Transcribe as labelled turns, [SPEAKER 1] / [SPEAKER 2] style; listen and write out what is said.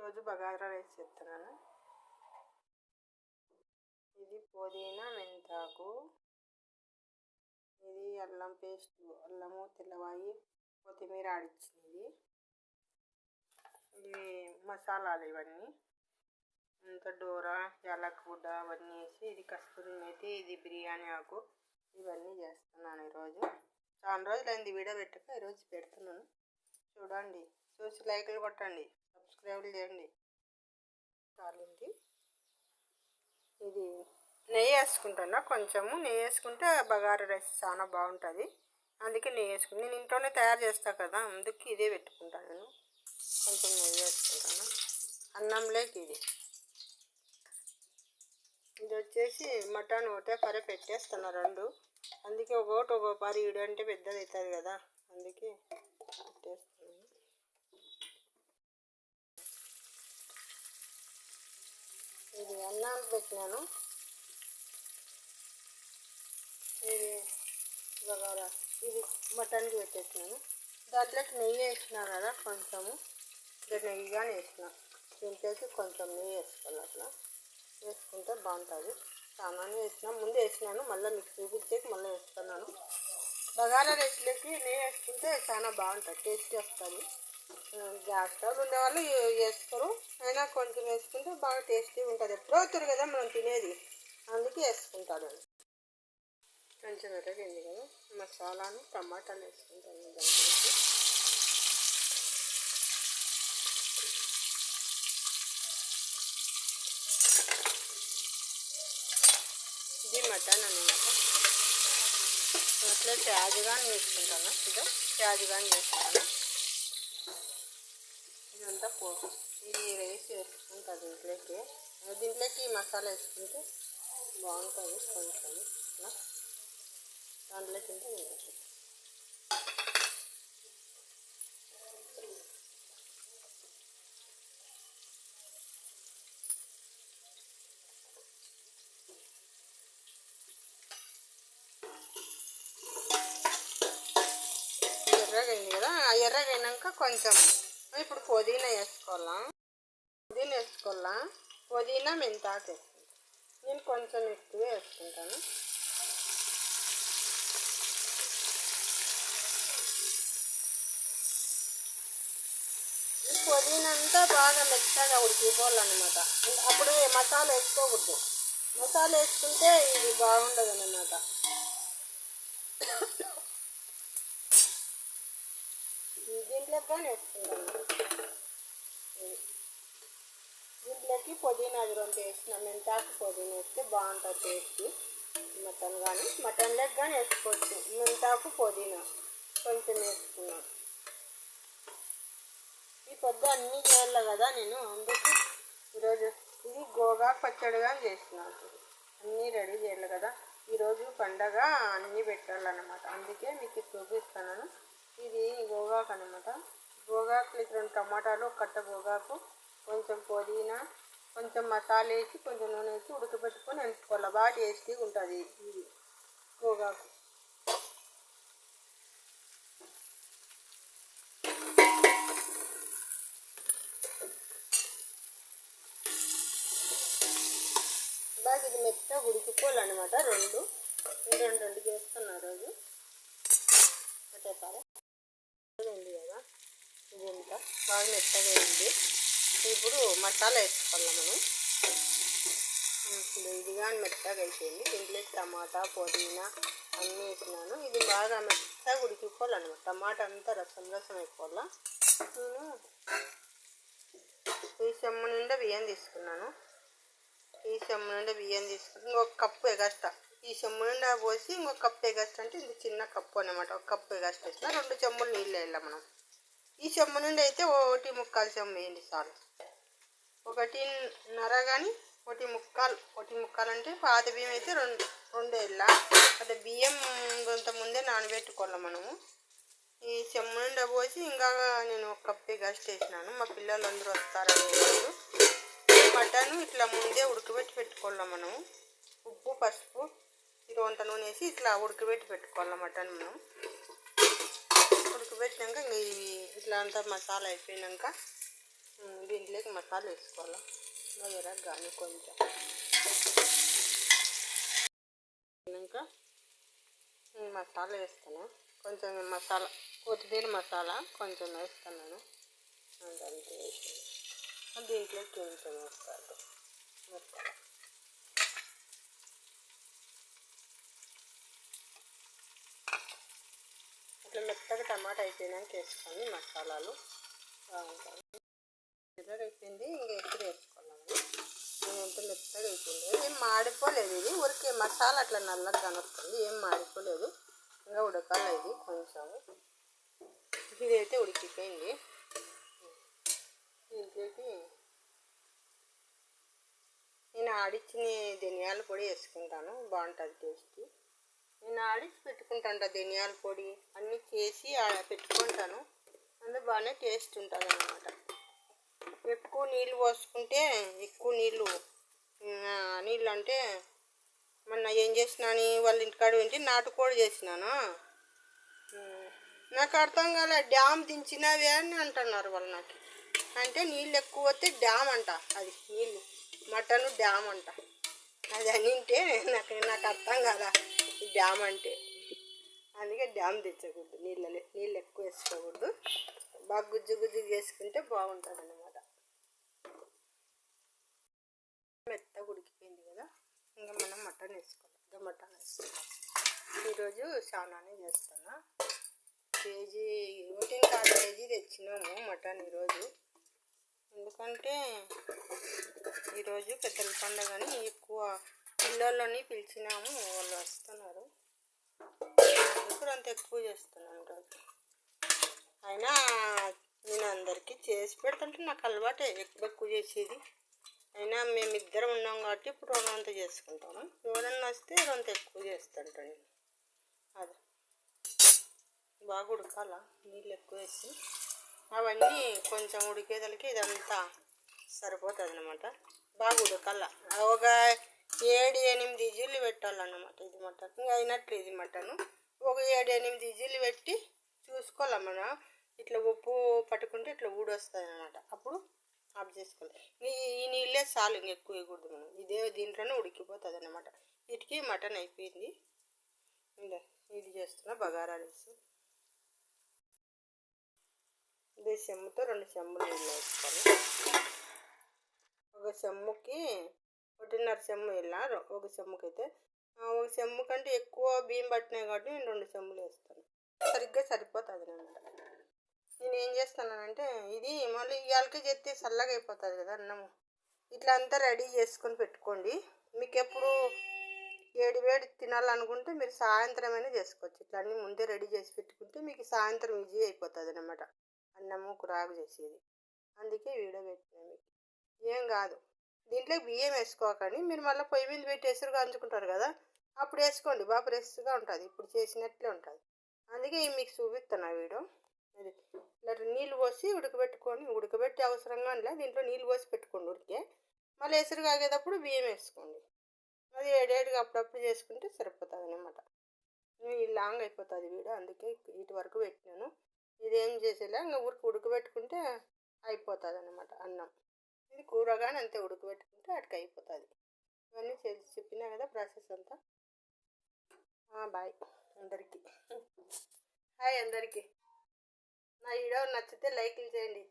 [SPEAKER 1] రోజు బగారా రైస్ చేస్తున్నాను. ఇది పుదీనా మెంతాకు, ఇది అల్లం పేస్ట్, అల్లము తెల్లవాయి కొత్తిమీర ఆడిచ్చినది. ఇవి మసాలాలు, ఇవన్నీ ఇంత డోరా యాలకుడ్డ అవన్నీ వేసి, ఇది కస్తూరి మేతి, ఇది బిర్యానీ ఆకు, ఇవన్నీ చేస్తున్నాను ఈరోజు. చాలా రోజులైంది వీడియో పెట్టక, ఈరోజు పెడుతున్నాను. చూడండి, చూసి లైక్లు కొట్టండి, సబ్స్క్రైబ్ చేయండి. కాలింది. ఇది నెయ్యి వేసుకుంటున్నా, కొంచెము నెయ్యి వేసుకుంటే బగారా రైస్ చాలా బాగుంటుంది. అందుకే నెయ్యి వేసుకుంటాను. నేను ఇంట్లోనే తయారు చేస్తాను కదా, అందుకే ఇదే పెట్టుకుంటాను. నేను కొంచెం నెయ్యి వేసుకుంటాను. అన్నంలోకి ఇది వచ్చేసి మటన్ ఒకటే పరే పెట్టేస్తాను, రెండు. అందుకే ఒక్కో పారి ఈడు అంటే పెద్దది అవుతుంది కదా, అందుకే పెట్టేస్తాను. ఇది అన్నానికి పెట్టినాను. ఇది బగారా, ఇది మటన్కి పెట్టేసినాను. దాంట్లోకి నెయ్యి వేసినా కదా, కొంచెము నెయ్యిగానే వేసిన. దీంట్లోకి కొంచెం నెయ్యి వేసుకోవాలి. అట్లా వేసుకుంటే బాగుంటుంది. సామాన్య వేసిన, ముందు వేసినాను, మళ్ళీ మీకు చూపించేకి మళ్ళీ వేస్తున్నాను. బగారా రైస్లోకి నెయ్యి వేసుకుంటే చాలా బాగుంటుంది, టేస్టీ వస్తుంది. గ్యాస్ స్టవ్ ఉండేవాళ్ళు వేసుకోరు, అయినా కొంచెం వేసుకుంటే బాగా టేస్టీగా ఉంటుంది. ఎప్పుడో అవుతుంది కదా మనం తినేది, అందుకే వేసుకుంటాను. కొంచెం ఎర్రగైంది కదా, మసాలాను టమాటాలు వేసుకుంటాను దాంట్లోకి. ఇది మటన్ అన్నమాట. అట్లా ప్యాజ్గాని వేసుకుంటాను, ఇదో ప్యాజ్గాని వేసుకుంటాను. ఇదంతా ఇది రైస్ వేసుకుంటుంది దీంట్లోకి. దీంట్లోకి మసాలా వేసుకుంటే బాగుంటుంది. కొంచెం దాంట్లోకి ఎర్రగైంది కదా, ఎర్రగైనాక కొంచెం ఇప్పుడు పుదీనా వేసుకోవాలా. పుదీనా మెంతాకు వేసుకుంటాను. నేను కొంచెం ఎక్కువ వేసుకుంటాను. ఈ పుదీనా అంతా బాగా మెత్తగా ఉడికిపోవాలన్నమాట. అప్పుడు మసాలా వేసుకోకూడదు. మసాలా వేసుకుంటే ఇది బాగుండదు అన్నమాట. దీంట్లోకి కానీ వేసుకుంటాను. దీంట్లోకి పుదీనా అది రెండు వేసిన, మెంతాకు పుదీనా వేస్తే బాగుంటుంది టేస్ట్. మటన్ కానీ మటన్లోకి కానీ వేసుకోవచ్చు. మెంతాకు పుదీనా కొంచెం వేసుకున్నాను. ఈ పొద్దు అన్నీ చేయాలి కదా నేను, అందుకు ఈరోజు ఇది గోగాకు పచ్చడి కానీ చేసినాను. అన్నీ రెడీ చేయాలి కదా, ఈరోజు పండగ, అన్నీ పెట్టాలన్నమాట. అందుకే మీకు చూపిస్తున్నాను. ఇది గోగాకు అన్నమాట. గోగాకులకి 2 టమాటాలు, 1 కట్ట గోగాకు, కొంచెం పుదీనా, కొంచెం మసాలా వేసి, కొంచెం నూనె వేసి ఉడకబెట్టుకొని ఎంచుకోవాలి. బాగా టేస్టీగా ఉంటుంది ఇది గోగాకు. బాగా ఇది మెత్తగా ఉడికిపోవాలన్నమాట. రెండు చేస్తున్నా రోజు ఒకటేసారి. ఉంది కదా, ఇది ఎంత బాగా మెత్తగా అయింది. ఇప్పుడు మసాలా వేసుకోవాలి మనం. ఇది కానీ మెత్తగా అయిపోయింది. దీంట్లో టమాటా పుదీనా అన్నీ వేసినాను. ఇది బాగా మెత్తగా ఉడికిపోవాలన్నమాట. టమాటా అంతా రసం అయిపోవాలా. నేను ఈ చెమ్ము నిండా బియ్యం తీసుకున్నాను. ఇంకొక కప్పు ఎగస్ట్రా. ఈ చెమ్ము నిండా పోసి ఇంకొక కప్పు ఎగస్ట్రా, అంటే ఇది చిన్న కప్పు అన్నమాట. 1 కప్పు ఎగస్ట్రా వేసిన, 2 చెమ్ములు నీళ్ళు వేయాలి మనం. ఈ చెమ్ము నుండి అయితే 1.25 చెమ్ము వేయండి చాలు. 1.5 కానీ 1.25 అంటే పాత బియ్యం అయితే 2 వేయాల. అదే బియ్యం కొంత ముందే నానబెట్టుకోవాలి మనము. ఈ చెమ్ము నిండా పోసి ఇంకా నేను 1 కప్పు ఎగస్ట్రా వేసినాను. మా పిల్లలు అందరూ వస్తారని రోజు. మటన్ ఇట్లా ముందే ఉడకబెట్టి పెట్టుకోవాలి మనము. ఉప్పు పసుపు వంట నూనె వేసి ఇట్లా ఉడకబెట్టి పెట్టుకోవాలి మటన్. మనం ఉడకబెట్టినాక ఇట్లా అంతా మసాలా అయిపోయినాక దీంట్లోకి మసాలా వేసుకోవాలి వగర కానీ కొంచెం ఇంకా మసాలా వేస్తాను కొంచెం మసాలా కొత్తిమీర మసాలా కొంచెం వేస్తున్నాను అంతే వేసి దీంట్లోకి కొంచెం వేస్తాను ఇట్లా మెత్తగా టమాటా అయిపోయినాక వేసుకొని మసాలాలు బాగుంటాయి మెత్తగా అయిపోయింది ఇంకా ఎప్పుడు వేసుకోవాలి నేనంత మెత్తగా అయిపోయింది ఏం మాడిపోలేదు ఇది ఊరికే మసాలా అట్లా నల్లగా కనొస్తుంది ఏం మాడిపోలేదు ఇంకా ఉడకాలి ఇది కొంచెం ఇదైతే ఉడికిపోయింది దీంట్లోకి నేను ఆడిచ్చిన ధనియాల పొడి వేసుకుంటాను బాగుంటుంది టేస్ట్ నేను ఆడిచ్చి పెట్టుకుంటాను ధనియాల పొడి అన్నీ చేసి పెట్టుకుంటాను అందులో బాగానే టేస్ట్ ఉంటుంది అన్నమాట ఎక్కువ నీళ్ళు పోసుకుంటే ఎక్కువ నీళ్ళు అంటే మొన్న ఏం చేసినాను వాళ్ళ ఇంటికాడ వెంటి నాటుకోడి చేసినాను నాకు అర్థం కాలే డ్యామ్ దించినవే అని అంటున్నారు వాళ్ళు నాకు అంటే నీళ్ళు ఎక్కువ వస్తే డ్యామ్ అంట అది నీళ్ళు మటన్ డ్యామ్ అంట అది అనింటే నాకు అర్థం కాదా డ్యామ్ అంటే అందుకే డ్యామ్ తెచ్చకూడదు నీళ్ళు ఎక్కువ వేసుకోకూడదు బాగా గుజ్జు చేసుకుంటే బాగుంటుంది అన్నమాట మెత్తగా ఉడికిపోయింది కదా ఇంకా మనం మటన్ వేసుకోవాలి మటన్ వేసుకుంటాం ఈరోజు చాలానే చేస్తున్నా కేజీ 1.5 కేజీ తెచ్చినాము మటన్ ఈరోజు ఎందుకంటే ఈరోజు పెద్దల పండుగని ఎక్కువ పిల్లలని పిలిచినాము వాళ్ళు వస్తున్నారు ఇప్పుడు అంత ఎక్కువ చేస్తున్నాను ఈరోజు అయినా నేను అందరికీ చేసి పెడుతుంటే నాకు అలవాటే ఎక్కువ చేసేది అయినా మేమిద్దరం ఉన్నాం కాబట్టి ఇప్పుడు రెండంత చేసుకుంటాము ఎవరన్నా వస్తే రెండంత ఎక్కువ చేస్తుంటాను అది బాగా ఉడకాల నీళ్ళు ఎక్కువ వేసి అవన్నీ కొంచెం ఉడికేదలకి ఇదంతా సరిపోతుంది అన్నమాట బాగా ఉడకాల ఒక 7-8 విజిల్లు పెట్టాలన్నమాట ఇది మటన్ ఇంకా అయినట్లు ఇది మటన్ ఒక 7-8 విజిల్లు పెట్టి చూసుకోవాలి మనం ఇట్లా ఉప్పు పట్టుకుంటే ఇట్లా ఊడొస్తుంది అన్నమాట అప్పుడు ఆఫ్ చేసుకోవాలి ఈ నీళ్ళే చాలు ఇంక ఎక్కువ వేయకూడదు మనం ఇదే దీంట్లోనే ఉడికిపోతుంది అన్నమాట వీటికి మటన్ అయిపోయింది ఇది చేస్తున్నా బగారా రైస్ ఇది చెమ్ముతో 2 చెంబులు నీళ్ళు వేసుకోవాలి ఒక చెమ్ముకి 1.5 చెమ్ము ఇలా ఒక చెమ్ముకి అయితే ఒక చెమ్ము కంటే ఎక్కువ బియ్యం పట్టినాయి కాబట్టి నేను 2 చెంబులు వేస్తాను సరిగ్గా సరిపోతుంది అన్నమాట నేను ఏం చేస్తానంటే ఇది మళ్ళీ ఇవాళకి చేస్తే చల్లగా అయిపోతుంది కదా అన్నము ఇట్లా అంతా రెడీ చేసుకొని పెట్టుకోండి మీకు ఎప్పుడు వేడి తినాలనుకుంటే మీరు సాయంత్రమైనా చేసుకోవచ్చు ఇట్లా అన్నీ ముందే రెడీ చేసి పెట్టుకుంటే మీకు సాయంత్రం ఈజీ అయిపోతుంది అన్నమాట అన్నము కూరాకు చేసేది అందుకే వీడియో పెట్టినా మీకు ఏం కాదు దీంట్లో బియ్యం వేసుకోకండి మీరు మళ్ళీ పొయ్యి మీద పెట్టి ఎసురు కాంచుకుంటారు కదా అప్పుడు వేసుకోండి బాగా ఫ్రెష్గా ఉంటుంది ఇప్పుడు చేసినట్లే ఉంటుంది అందుకే మీకు చూపిస్తాను ఆ వీడియో అది ఇట్లా నీళ్ళు పోసి ఉడకబెట్టి అవసరంగా అంటే దీంట్లో నీళ్ళు పోసి పెట్టుకోండి ఉడికే మళ్ళీ ఎసురు కాగేటప్పుడు బియ్యం వేసుకోండి అది ఏడేడుగా అప్పుడప్పుడు చేసుకుంటే సరిపోతుంది అన్నమాట లాంగ్ అయిపోతుంది వీడియో అందుకే ఇటు వరకు పెట్టినాను ఇదేం చేసేలా ఇంకా ఉడకబెట్టుకుంటే అయిపోతుంది అన్నమాట అన్నం ఇది కూరగానే అంతే ఉడకబెట్టుకుంటే అటుకు అయిపోతుంది ఇవన్నీ చెప్పినా కదా ప్రాసెస్ అంతా బాయ్ అందరికీ హాయ్ అందరికీ నా వీడియో నచ్చితే లైక్లు చేయండి